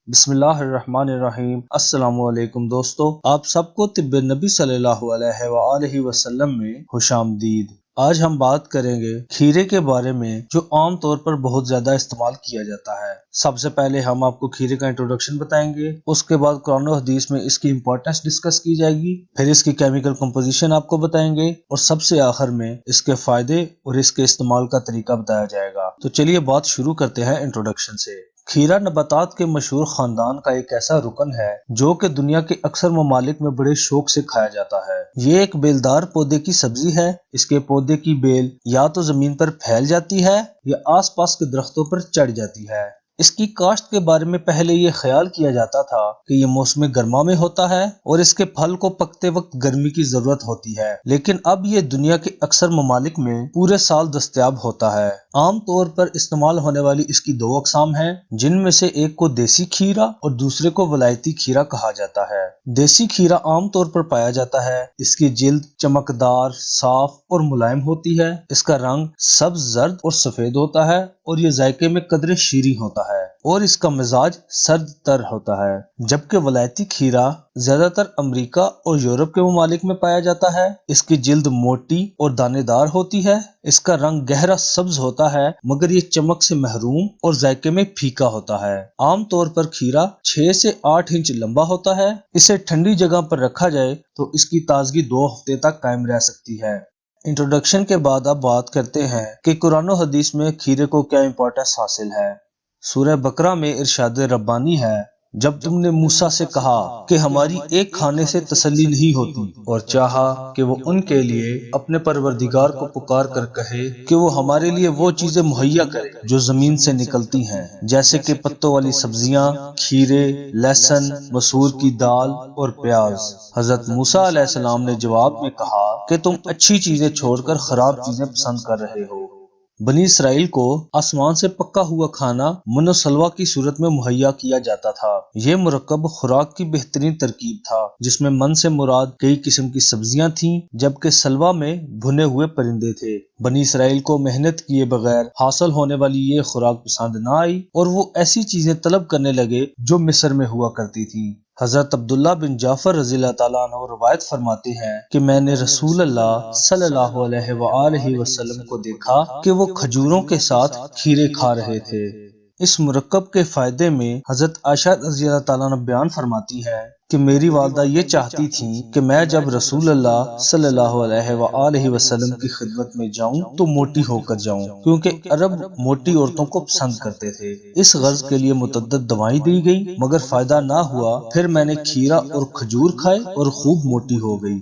बिस्मिल्लाहिर्रहमानिर्रहीम। अस्सलाम वालेकुम दोस्तों, आप सबको तिब-ए-नबवी सल्लल्लाहु अलैहि वआलिहि वसल्लम में खुशामदीद। आज हम बात करेंगे खीरे के बारे में, जो आम तौर पर बहुत ज्यादा इस्तेमाल किया जाता है। सबसे पहले हम आपको खीरे का इंट्रोडक्शन बताएंगे, उसके बाद कुरान और हदीस में इसकी इंपॉर्टेंस डिस्कस की जाएगी, फिर इसकी केमिकल कंपोजिशन आपको बताएंगे और सबसे आखिर में इसके फायदे और इसके इस्तेमाल का तरीका बताया जाएगा। तो चलिए बात शुरू करते हैं इंट्रोडक्शन से। खीरा नबातात के मशहूर खानदान का एक ऐसा रुकन है जो कि दुनिया के अक्सर ममालिक में बड़े शौक से खाया जाता है। ये एक बेलदार पौधे की सब्जी है। इसके पौधे की बेल या तो जमीन पर फैल जाती है या आसपास के दरख्तों पर चढ़ जाती है। इसकी काश्त के बारे में पहले ये ख्याल किया जाता था कि ये मौसम गर्मा में होता है और इसके फल को पकते वक्त गर्मी की जरूरत होती है, लेकिन अब ये दुनिया के अक्सर ममालिक में पूरे साल दस्तयाब होता है। आम तौर पर इस्तेमाल होने वाली इसकी दो अक़साम हैं, जिनमें से एक को देसी खीरा और दूसरे को वलायती खीरा कहा जाता है। देसी खीरा आम तौर पर पाया जाता है। इसकी जिल्द चमकदार, साफ और मुलायम होती है। इसका रंग सब्ज, जर्द और सफेद होता है और ये जायके में कदरे शीरी होता है और इसका मिजाज सर्द तर होता है। जबकि वलायती खीरा ज्यादातर अमेरिका और यूरोप के ममालिक में पाया जाता है। इसकी जिल्द मोटी और दानेदार होती है। इसका रंग गहरा सब्ज होता है, मगर ये चमक से महरूम और जायके में फीका होता है। आम तौर पर खीरा 6 से 8 इंच लंबा होता है। इसे ठंडी जगह पर रखा जाए तो इसकी ताजगी 2 हफ्ते तक कायम रह सकती है। इंट्रोडक्शन के बाद अब बात करते हैं कि कुरान और हदीस में खीरे को क्या इंपॉर्टेंस हासिल है। सूरह बकरा में इरशाद रब्बानी है, जब तुमने मूसा से कहा कि हमारी एक खाने से तसल्ली नहीं होती और चाहा कि वो उनके लिए अपने परवरदिगार को पुकार कर कहे कि वो हमारे लिए वो चीजें मुहैया करे जो जमीन से निकलती हैं, जैसे कि पत्तों वाली सब्जियां, खीरे, लहसुन, मसूर की दाल और प्याज। हजरत मूसा अलैहिस्सलाम ने जवाब में कहा कि तुम अच्छी चीजें छोड़कर खराब चीजें पसंद कर रहे हो। बनी इसराइल को आसमान से पका हुआ खाना मनो सलवा की सूरत में मुहैया किया जाता था। ये मुरक्कब खुराक की बेहतरीन तरकीब था, जिसमें मन से मुराद कई किस्म की सब्जियां थीं, जबकि सलवा में भुने हुए परिंदे थे। बनी इसराइल को मेहनत किए बगैर हासिल होने वाली ये खुराक पसंद न आई और वो ऐसी चीजें तलब करने लगे जो मिस्र में हुआ करती थी। हजरत अब्दुल्ला बिन जाफर रज़ियल्लाहु ताला अन्हु रवायत फरमाते हैं कि मैंने रसूल अल्लाह सल्लल्लाहु अलैहि वसल्लम को देखा कि वो खजूरों के साथ खीरे खा रहे थे। इस मुरक्कब के फायदे में हजरत आयशा रज़ियल्लाहु ताला अन्हा बयान फरमाती है कि मेरी वालदा ये चाहती थी कि मैं जब रसूल अल्लाह सल्लल्लाहु अलैहि वसल्लम की खिदमत में जाऊं तो मोटी होकर जाऊं, क्योंकि अरब मोटी औरतों को पसंद करते थे। इस गर्ज के लिए मुतअद्दिद दवाएं दी गई, मगर फायदा ना हुआ। फिर मैंने खीरा और खजूर खाए और खूब मोटी हो गई।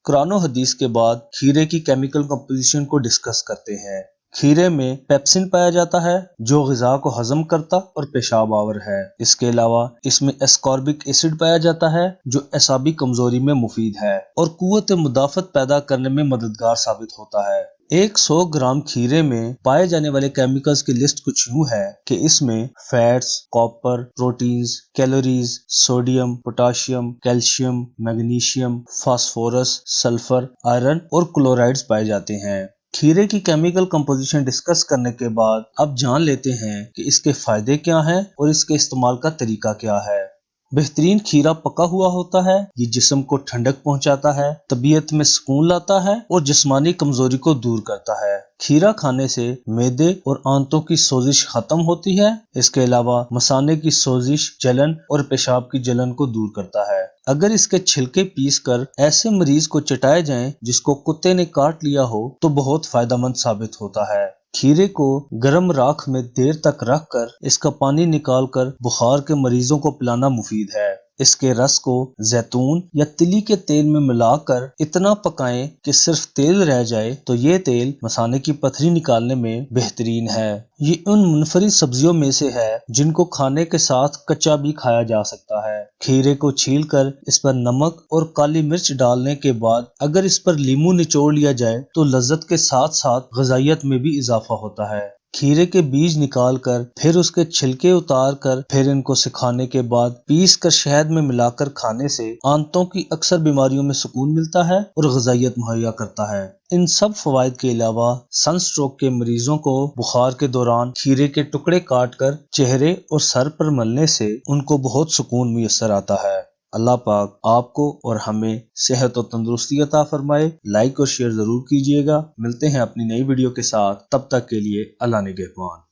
कुरान और हदीस के बाद खीरे की केमिकल कंपोजिशन को डिस्कस करते हैं। खीरे में पेप्सिन पाया जाता है, जो ग़िज़ा को हजम करता और पेशाब आवर है। इसके अलावा इसमें एस्कॉर्बिक एसिड पाया जाता है, जो एसाबी कमजोरी में मुफीद है और कुव्वत मुदाफ़त पैदा करने में मददगार साबित होता है। 100 ग्राम खीरे में पाए जाने वाले केमिकल्स की लिस्ट कुछ यूं है कि इसमें fats, copper, proteins, calories, sodium, potassium, calcium, magnesium, phosphorus, sulphur, iron और क्लोराइड्स पाए जाते हैं। खीरे की केमिकल कंपोजिशन डिस्कस करने के बाद अब जान लेते हैं कि इसके फायदे क्या हैं और इसके इस्तेमाल का तरीका क्या है। बेहतरीन खीरा पका हुआ होता है। ये जिस्म को ठंडक पहुंचाता है, तबीयत में सुकून लाता है और जिस्मानी कमजोरी को दूर करता है। खीरा खाने से मैदे और आंतों की सोजिश खत्म होती है। इसके अलावा मसाने की सोजिश, जलन और पेशाब की जलन को दूर करता है। अगर इसके छिलके पीस कर ऐसे मरीज को चटाए जाएं जिसको कुत्ते ने काट लिया हो तो बहुत फायदेमंद साबित होता है। खीरे को गर्म राख में देर तक रखकर इसका पानी निकालकर बुखार के मरीजों को पिलाना मुफीद है। इसके रस को जैतून या तिली के तेल में मिलाकर इतना पकाएं कि सिर्फ तेल रह जाए, तो ये तेल मसाने की पथरी निकालने में बेहतरीन है। ये उन मुनफरिद सब्जियों में से है जिनको खाने के साथ कच्चा भी खाया जा सकता है। खीरे को छीलकर इस पर नमक और काली मिर्च डालने के बाद अगर इस पर लीमू निचोड़ लिया जाए तो लज्जत के साथ साथ ग़िज़ाइयत में भी इजाफा होता है। کھیرے کے بیج نکال کر پھر اس کے چھلکے اتار کر پھر ان کو سکھانے کے بعد پیس کر شہد میں ملا کر کھانے سے آنتوں کی اکثر بیماریوں میں سکون ملتا ہے اور غذائیت مہیا کرتا ہے۔ ان سب فوائد کے علاوہ سن سٹروک کے مریضوں کو بخار کے دوران کھیرے کے ٹکڑے کاٹ کر چہرے اور سر پر ملنے سے ان کو بہت سکون میسر آتا ہے۔ اللہ پاک آپ کو اور ہمیں صحت و تندرستی عطا فرمائے۔ لائک اور شیئر ضرور کیجیے گا۔ ملتے ہیں اپنی نئی ویڈیو کے ساتھ، تب تک کے لیے اللہ نگہبان۔